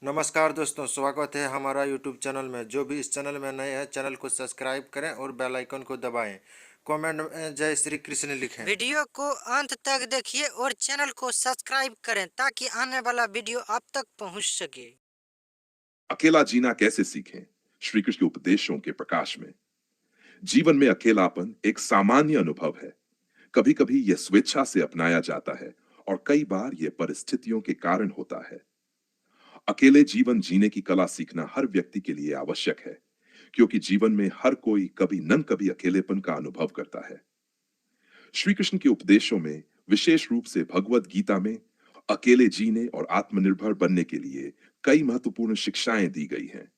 नमस्कार दोस्तों, स्वागत है हमारा यूट्यूब चैनल में। जो भी इस चैनल में नए हैं, चैनल को सब्सक्राइब करें और बेल आइकन को दबाएं। कमेंट में जय श्री कृष्ण लिखें। वीडियो को अंत तक देखिए और चैनल को सब्सक्राइब करें ताकि आने वाला वीडियो आप तक पहुंच सके। अकेला जीना कैसे सीखें? श्री कृष्ण के उपदेशों के प्रकाश में। जीवन में अकेलापन एक सामान्य अनुभव है। कभी कभी यह स्वेच्छा से अपनाया जाता है और कई बार यह परिस्थितियों के कारण होता है। अकेले जीवन जीने की कला सीखना हर व्यक्ति के लिए आवश्यक है, क्योंकि जीवन में हर कोई कभी न कभी अकेलेपन का अनुभव करता है। श्री कृष्ण के उपदेशों में, विशेष रूप से भगवत गीता में, अकेले जीने और आत्मनिर्भर बनने के लिए कई महत्वपूर्ण शिक्षाएं दी गई हैं।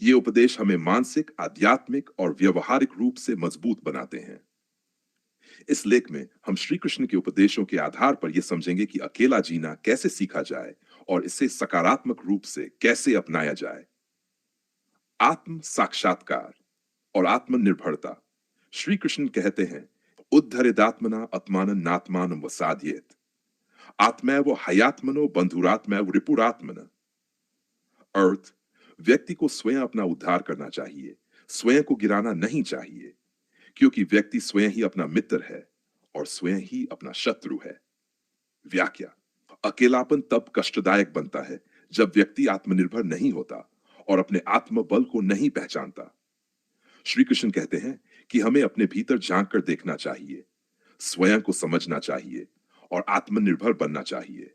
ये उपदेश हमें मानसिक, आध्यात्मिक और व्यवहारिक रूप से मजबूत बनाते हैं। इस लेख में हम श्री कृष्ण के उपदेशों के आधार पर यह समझेंगे कि अकेला जीना कैसे सीखा जाए और इसे सकारात्मक रूप से कैसे अपनाया जाए। आत्म साक्षात्कार और आत्मनिर्भरता। श्री कृष्ण कहते हैं, उद्धरेदात्मना आत्मानं नात्मानं वसाद्येत। आत्मैव हयात्मनो बंधुरात्मैव रिपुरात्मन। अर्थ, व्यक्ति को स्वयं अपना उद्धार करना चाहिए, स्वयं को गिराना नहीं चाहिए, क्योंकि व्यक्ति स्वयं ही अपना मित्र है और स्वयं ही अपना शत्रु है। व्याख्या। अकेलापन तब कष्टदायक बनता है जब व्यक्ति आत्मनिर्भर नहीं होता और अपने आत्मबल को नहीं पहचानता। श्री कृष्ण कहते हैं कि हमें अपने भीतर झांक कर देखना चाहिए, स्वयं को समझना चाहिए और आत्मनिर्भर बनना चाहिए।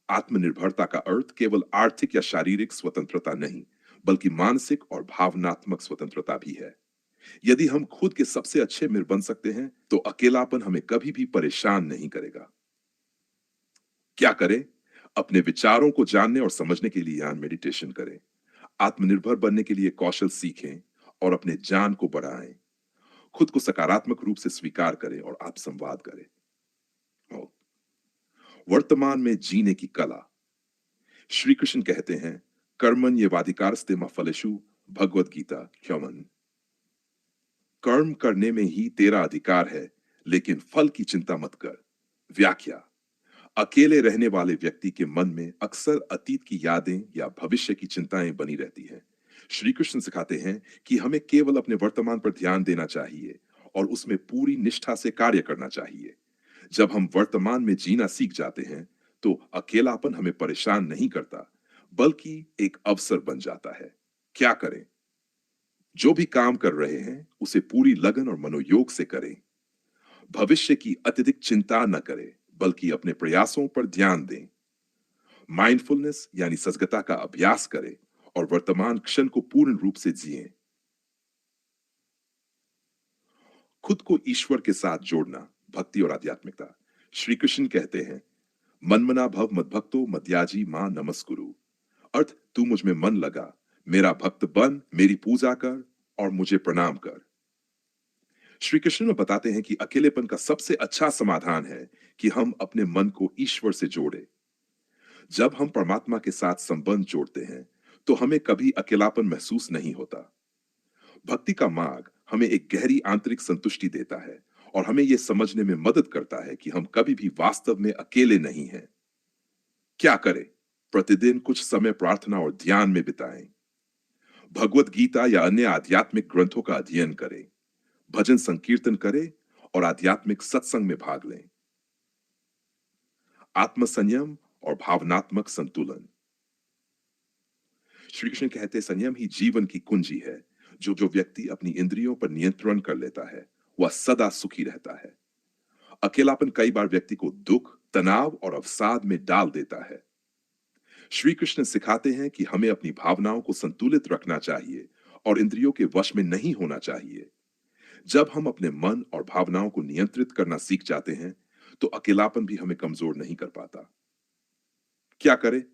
आत्मनिर्भरता का अर्थ केवल आर्थिक या शारीरिक स्वतंत्रता नहीं, बल्कि मानसिक और भावनात्मक स्वतंत्रता भी है। यदि हम खुद के सबसे अच्छे मित्र बन सकते हैं, तो अकेलापन हमें कभी भी परेशान नहीं करेगा। क्या करें? अपने विचारों को जानने और समझने के लिए ध्यान मेडिटेशन करें। आत्मनिर्भर बनने के लिए कौशल सीखें और अपने ज्ञान को बढ़ाएं। खुद को सकारात्मक रूप से स्वीकार करें और आप संवाद करें। और वर्तमान में जीने की कला। श्री कृष्ण कहते हैं, कर्मण्येवाधिकारस्ते मा फलेषु, भगवत गीता च्यवन। कर्म करने में ही तेरा अधिकार है, लेकिन फल की चिंता मत कर। व्याख्या। अकेले रहने वाले व्यक्ति के मन में अक्सर अतीत की यादें या भविष्य की चिंताएं बनी रहती हैं। श्री कृष्ण सिखाते हैं कि हमें केवल अपने वर्तमान पर ध्यान देना चाहिए और उसमें पूरी निष्ठा से कार्य करना चाहिए। जब हम वर्तमान में जीना सीख जाते हैं, तो अकेलापन हमें परेशान नहीं करता, बल्कि एक अवसर बन जाता है। क्या करें? जो भी काम कर रहे हैं, उसे पूरी लगन और मनोयोग से करें। भविष्य की अत्यधिक चिंता न करें, बल्कि अपने प्रयासों पर ध्यान दें। माइंडफुलनेस यानी सजगता का अभ्यास करें और वर्तमान क्षण को पूर्ण रूप से जिएं। खुद को ईश्वर के साथ जोड़ना, भक्ति और आध्यात्मिकता। श्री कृष्ण कहते हैं, मनमना भव मद्भक्तो मद्याजी मां नमस्कुरु। अर्थ, तू मुझ में मन लगा, मेरा भक्त बन, मेरी पूजा कर और मुझे प्रणाम कर। श्री कृष्ण बताते हैं कि अकेलेपन का सबसे अच्छा समाधान है कि हम अपने मन को ईश्वर से जोड़ें। जब हम परमात्मा के साथ संबंध जोड़ते हैं, तो हमें कभी अकेलापन महसूस नहीं होता। भक्ति का मार्ग हमें एक गहरी आंतरिक संतुष्टि देता है और हमें यह समझने में मदद करता है कि हम कभी भी वास्तव में अकेले नहीं हैं। क्या करें? प्रतिदिन कुछ समय प्रार्थना और ध्यान में बिताएं। भगवत गीता या अन्य आध्यात्मिक ग्रंथों का अध्ययन करें। भजन संकीर्तन करें और आध्यात्मिक सत्संग में भाग लें। आत्मसंयम और भावनात्मक संतुलन। श्री कृष्ण कहते हैं, संयम ही जीवन की कुंजी है। जो व्यक्ति अपनी इंद्रियों पर नियंत्रण कर लेता है, वह सदा सुखी रहता है। अकेलापन कई बार व्यक्ति को दुख, तनाव और अवसाद में डाल देता है। श्री कृष्ण सिखाते हैं कि हमें अपनी भावनाओं को संतुलित रखना चाहिए और इंद्रियों के वश में नहीं होना चाहिए। जब हम अपने मन और भावनाओं को नियंत्रित करना सीख जाते हैं, तो अकेलापन भी हमें कमजोर नहीं कर पाता। क्या करें?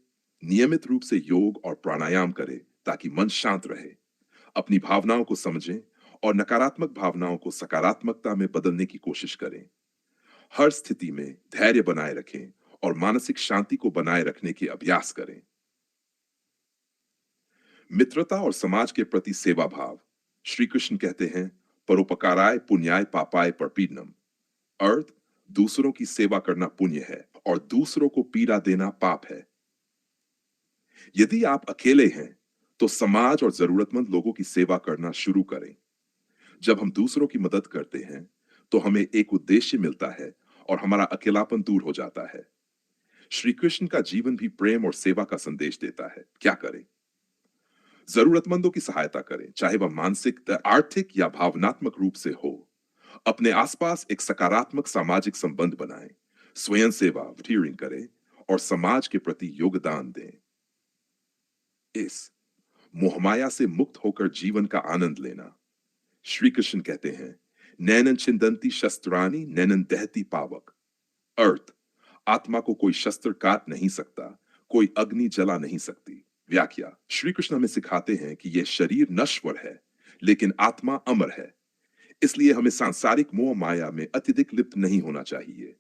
नियमित रूप से योग और प्राणायाम करें ताकि मन शांत रहे। अपनी भावनाओं को समझें और नकारात्मक भावनाओं को सकारात्मकता में बदलने की कोशिश करें। हर स्थिति में धैर्य बनाए रखें और मानसिक शांति को बनाए रखने के अभ्यास करें। मित्रता और समाज के प्रति सेवा भाव। श्री कृष्ण कहते हैं, परोपकाराय पुण्याय पापाय परपीडनम। अर्थ, दूसरों की सेवा करना पुण्य है और दूसरों को पीड़ा देना पाप है। यदि आप अकेले हैं तो समाज और जरूरतमंद लोगों की सेवा करना शुरू करें। जब हम दूसरों की मदद करते हैं तो हमें एक उद्देश्य मिलता है और हमारा अकेलापन दूर हो जाता है। श्री कृष्ण का जीवन भी प्रेम और सेवा का संदेश देता है। क्या करें? जरूरतमंदों की सहायता करें, चाहे वह मानसिक, आर्थिक या भावनात्मक रूप से हो। अपने आसपास एक सकारात्मक सामाजिक संबंध बनाएं, स्वयं सेवा volunteering करें और समाज के प्रति योगदान दें। इस मोहमाया से मुक्त होकर जीवन का आनंद लेना। श्री कृष्ण कहते हैं, नैनन छिंदंती शस्त्राणी नैनन दहती पावक। अर्थ, आत्मा को कोई शस्त्र काट नहीं सकता, कोई अग्नि जला नहीं सकती। व्याख्या, श्री कृष्ण हमें सिखाते हैं कि यह शरीर नश्वर है लेकिन आत्मा अमर है। इसलिए हमें सांसारिक मोह माया में अत्यधिक लिप्त नहीं होना चाहिए।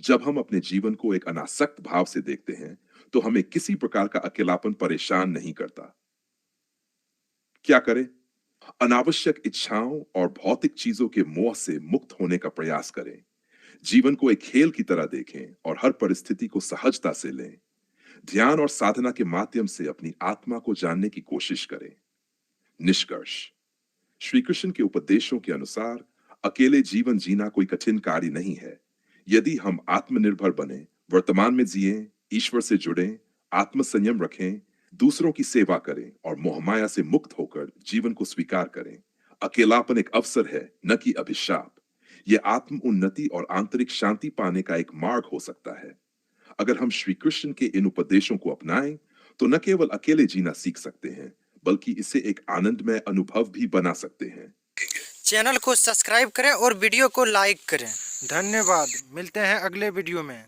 जब हम अपने जीवन को एक अनासक्त भाव से देखते हैं तो हमें किसी प्रकार का अकेलापन परेशान नहीं करता। क्या करें? अनावश्यक इच्छाओं और भौतिक चीजों के मोह से मुक्त होने का प्रयास करें। जीवन को एक खेल की तरह देखें और हर परिस्थिति को सहजता से लें। ध्यान और साधना के माध्यम से अपनी आत्मा को जानने की कोशिश करें। निष्कर्ष, श्री कृष्ण के उपदेशों के अनुसार अकेले जीवन जीना कोई कठिन कार्य नहीं है। यदि हम आत्मनिर्भर बने, वर्तमान में जिएं, ईश्वर से जुड़ें, आत्मसंयम रखें, दूसरों की सेवा करें और मोहमाया से मुक्त होकर जीवन को स्वीकार करें। अकेलापन एक अवसर है, न कि अभिशाप। यह आत्म उन्नति और आंतरिक शांति पाने का एक मार्ग हो सकता है। अगर हम श्री कृष्ण के इन उपदेशों को अपनाएं तो न केवल अकेले जीना सीख सकते हैं बल्कि इसे एक आनंदमय अनुभव भी बना सकते हैं। चैनल को सब्सक्राइब करें और वीडियो को लाइक करें। धन्यवाद। मिलते हैं अगले वीडियो में।